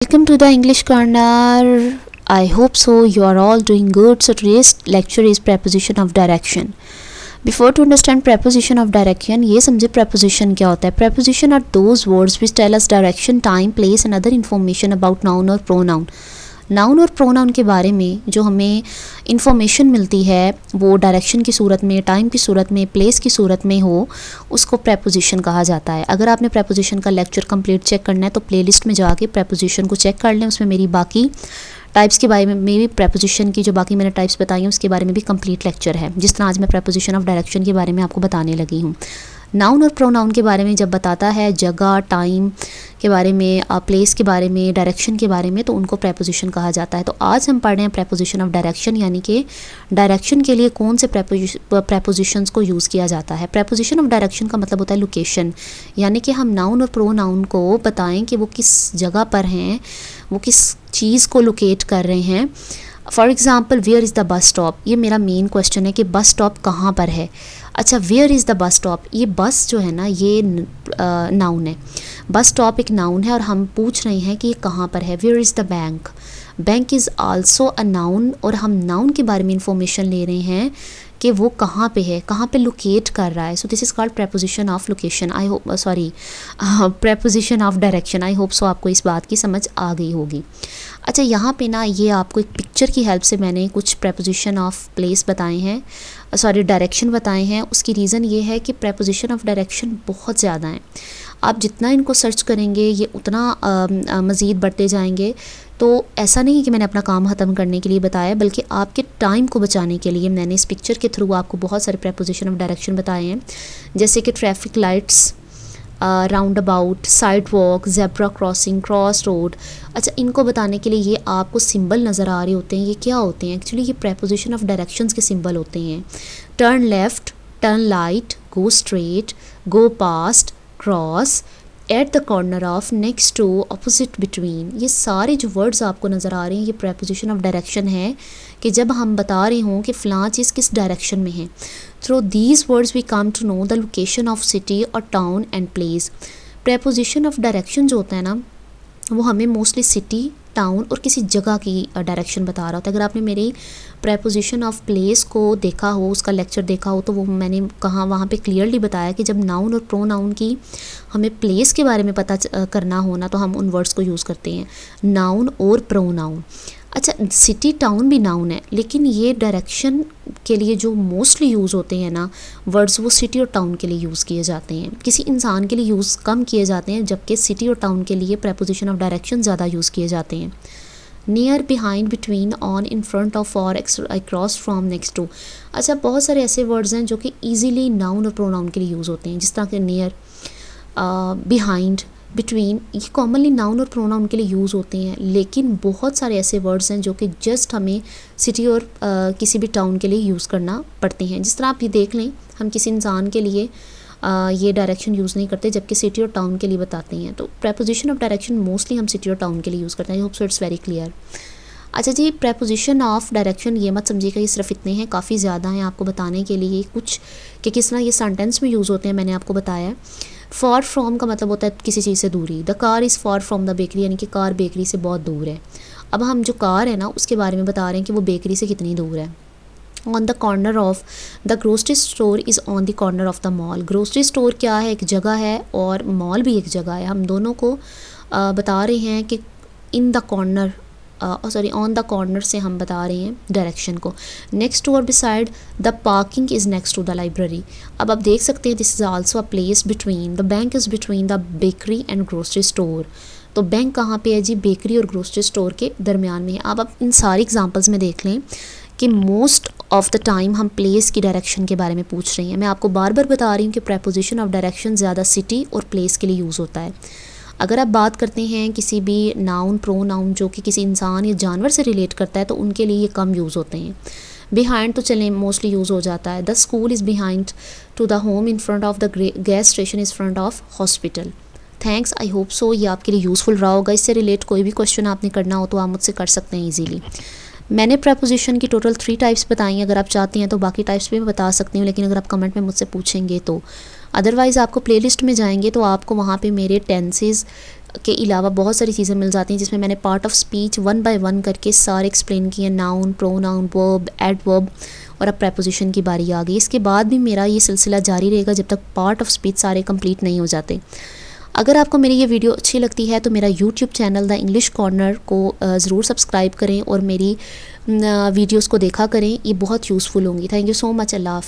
Welcome to the English Corner. I hope so you are all doing good. So today's lecture is preposition of direction. Before to understand preposition of direction, ये समझे preposition क्या होता है. Preposition are those words which tell us direction, time, place and other information about noun or pronoun. Noun और pronoun के बारे में जो हमें इंफॉर्मेशन मिलती है वो डायरेक्शन की सूरत में, टाइम की सूरत में, प्लेस की सूरत में हो, उसको प्रेपोजिशन कहा जाता है. अगर आपने प्रेपोजिशन का लेक्चर कंप्लीट चेक करना है तो प्लेलिस्ट में जाके प्रेपोजिशन को चेक कर लें. उसमें मेरी बाकी टाइप्स के बारे में भी प्रेपोजिशन की जो बाकी मैंने टाइप्स बताई हैं उसके बारे में भी कंप्लीट लेक्चर है. जिस तरह आज मैं प्रेपोजिशन ऑफ डायरेक्शन के बारे में आपको बताने लगी हूँ. नाउन और प्रोनाउन के बारे में जब बताता है जगह, टाइम के बारे में, प्लेस के बारे में, डायरेक्शन के बारे में, तो उनको प्रेपोजिशन कहा जाता है. तो आज हम पढ़ रहे हैं प्रेपोजिशन ऑफ डायरेक्शन, यानी कि डायरेक्शन के लिए कौन से प्रेपोजिशंस को यूज़ किया जाता है. प्रेपोजिशन ऑफ डायरेक्शन का मतलब होता है लोकेशन, यानी कि हम नाउन और प्रोनाउन को बताएं कि वो किस जगह पर हैं, वो किस चीज़ को लोकेट कर रहे हैं. For example, where is the bus stop. ये मेरा मेन क्वेश्चन है कि बस स्टॉप कहाँ पर है. अच्छा, where is the bus stop, ये बस जो है ना ये नाउन है. बस स्टॉप एक नाउन है और हम पूछ रहे हैं कि ये कहाँ पर है. Where is the bank. Bank is also a noun और हम नाउन के बारे में इंफॉर्मेशन ले रहे हैं कि वो कहाँ पे है, कहाँ पे लोकेट कर रहा है. So this is called preposition of location. I hope preposition of direction. I hope सो आपको इस बात की समझ आ गई होगी. अच्छा, यहाँ पे ना ये आपको एक पिक्चर की हेल्प से मैंने कुछ प्रेपोजिशन ऑफ प्लेस बताए हैं, डायरेक्शन बताए हैं. उसकी रीज़न ये है कि प्रेपोजिशन ऑफ डायरेक्शन बहुत ज़्यादा हैं. आप जितना इनको सर्च करेंगे ये उतना मज़ीद बढ़ते जाएंगे. तो ऐसा नहीं है कि मैंने अपना काम ख़त्म करने के लिए बताया, बल्कि आपके टाइम को बचाने के लिए मैंने इस पिक्चर के थ्रू आपको बहुत सारे प्रेपोजिशन ऑफ डायरेक्शन बताए हैं, जैसे कि traffic lights, round about, side walk, zebra crossing, cross road. अच्छा, इनको बताने के लिए ये आपको सिंबल नज़र आ रहे होते हैं. ये क्या होते हैं? एक्चुअली ये प्रेपोजिशन ऑफ डायरेक्शंस के सिंबल होते हैं. Turn left, turn light, go straight, go past, cross, at the corner of, next to, opposite, between. ये सारे जो वर्ड्स आपको नज़र आ रहे हैं ये प्रेपोजिशन ऑफ डायरेक्शन है कि जब हम बता रहे हों कि फ़लाँ चीज़ किस डायरेक्शन में है. Through these words we come to know the location of city और town and place. Preposition of direction जो होता है ना वो हमें मोस्टली सिटी, टाउन और किसी जगह की डायरेक्शन बता रहा होता है. अगर आपने मेरी प्रेपोजिशन ऑफ प्लेस को देखा हो, उसका लेक्चर देखा हो, तो वो मैंने कहा वहाँ पे क्लियरली बताया कि जब नाउन और प्रोनाउन की हमें प्लेस के बारे में पता करना हो ना तो हम उन वर्ड्स को यूज़ करते हैं, नाउन और प्रोनाउन. अच्छा, सिटी, टाउन भी नाउन है, लेकिन ये डायरेक्शन के लिए जो मोस्टली यूज़ होते हैं ना वर्ड्स, वो सिटी और टाउन के लिए यूज़ किए जाते हैं. किसी इंसान के लिए यूज़ कम किए जाते हैं, जबकि सिटी और टाउन के लिए प्रेपोजिशन ऑफ डायरेक्शन ज़्यादा यूज़ किए जाते हैं. Near, behind, between, on, in front of, for, across, from, next to. अच्छा, बहुत सारे ऐसे वर्ड्स हैं जो कि ईजीली नाउन और प्रोनाउन के लिए यूज़ होते हैं, जिस तरह के नियर, बिहाइंड, बिटवीन. ये कॉमनली नाउन और प्रोनाउन के लिए यूज़ होते हैं, लेकिन बहुत सारे ऐसे वर्ड्स हैं जो कि जस्ट हमें सिटी और किसी भी टाउन के लिए यूज़ करना पड़ते हैं. जिस तरह आप ये देख लें, हम किसी इंसान के लिए ये डायरेक्शन यूज़ नहीं करते, जबकि सिटी और टाउन के लिए बताते हैं. तो प्रेपोजिशन ऑफ डायरेक्शन मोस्टली हम सिटी और टाउन के लिए यूज़ करते हैं. आई hope so it's very clear. अच्छा जी, प्रेपोजिशन ऑफ डायरेक्शन ये मत समझिएगा ये सिर्फ इतने हैं, काफ़ी ज़्यादा हैं. आपको बताने के लिए कुछ कि किस तरह ये सेंटेंस में यूज़ होते हैं मैंने आपको बताया. फॉर फ्रॉम का मतलब होता है किसी चीज़ से दूरी. The car is for from the bakery, यानी कि कार बेकरी से बहुत दूर है. अब हम जो कार है ना उसके बारे में बता रहे हैं कि वो बेकरी से कितनी दूर है. On the corner of the grocery store is on the corner of the mall. Grocery store क्या है? एक जगह है, और मॉल भी एक जगह है. हम दोनों को बता रहे हैं कि in the corner, on the corner से हम बता रहे हैं डायरेक्शन को. नेक्स्ट टू और beside the parking is next to the library. अब आप देख सकते हैं this is also a place between. The bank is between the bakery and grocery store. तो बैंक कहाँ पे है जी? बेकरी और ग्रोसरी स्टोर के दरमियान में है. अब आप इन सारी एग्जांपल्स में देख लें कि मोस्ट ऑफ द टाइम हम प्लेस की डायरेक्शन के बारे में पूछ रहे हैं. मैं आपको बार बार बता रही हूँ कि प्रेपोजिशन ऑफ डायरेक्शन ज़्यादा सिटी और प्लेस के लिए यूज़ होता है. अगर आप बात करते हैं किसी भी नाउन, प्रोनाउन जो कि किसी इंसान या जानवर से रिलेट करता है तो उनके लिए ये कम यूज़ होते हैं. बिहाइंड तो चलें मोस्टली यूज़ हो जाता है. The school is behind to the home, in front of the gas station is front of hospital. Thanks, I hope so ये आपके लिए यूज़फुल रहा होगा. इससे रिलेट कोई भी क्वेश्चन आपने करना हो तो आप मुझसे कर सकते हैं ईजीली. मैंने प्रेपोजिशन की टोटल 3 टाइप्स बताई हैं. अगर आप चाहते हैं तो बाकी टाइप्स भी मैं बता सकती हूँ, लेकिन अगर आप कमेंट में मुझसे पूछेंगे तो. अदरवाइज़ आपको प्लेलिस्ट में जाएंगे तो आपको वहाँ पे मेरे टेंसेस के अलावा बहुत सारी चीज़ें मिल जाती हैं, जिसमें मैंने पार्ट ऑफ स्पीच 1 बाय 1 करके सारे एक्सप्लेन किए, नाउन, प्रोनाउन, वर्ब, एडवर्ब, और अब प्रेपोजिशन की बारी आ गई। इसके बाद भी मेरा ये सिलसिला जारी रहेगा जब तक पार्ट ऑफ स्पीच सारे कंप्लीट नहीं हो जाते। अगर आपको मेरी ये वीडियो अच्छी लगती है तो मेरा YouTube channel the English corner को ज़रूर सब्सक्राइब करें और मेरी वीडियोस को देखा करें, ये बहुत यूज़फुल होंगी। Thank you so much. अल्लाह हाफ़िज़।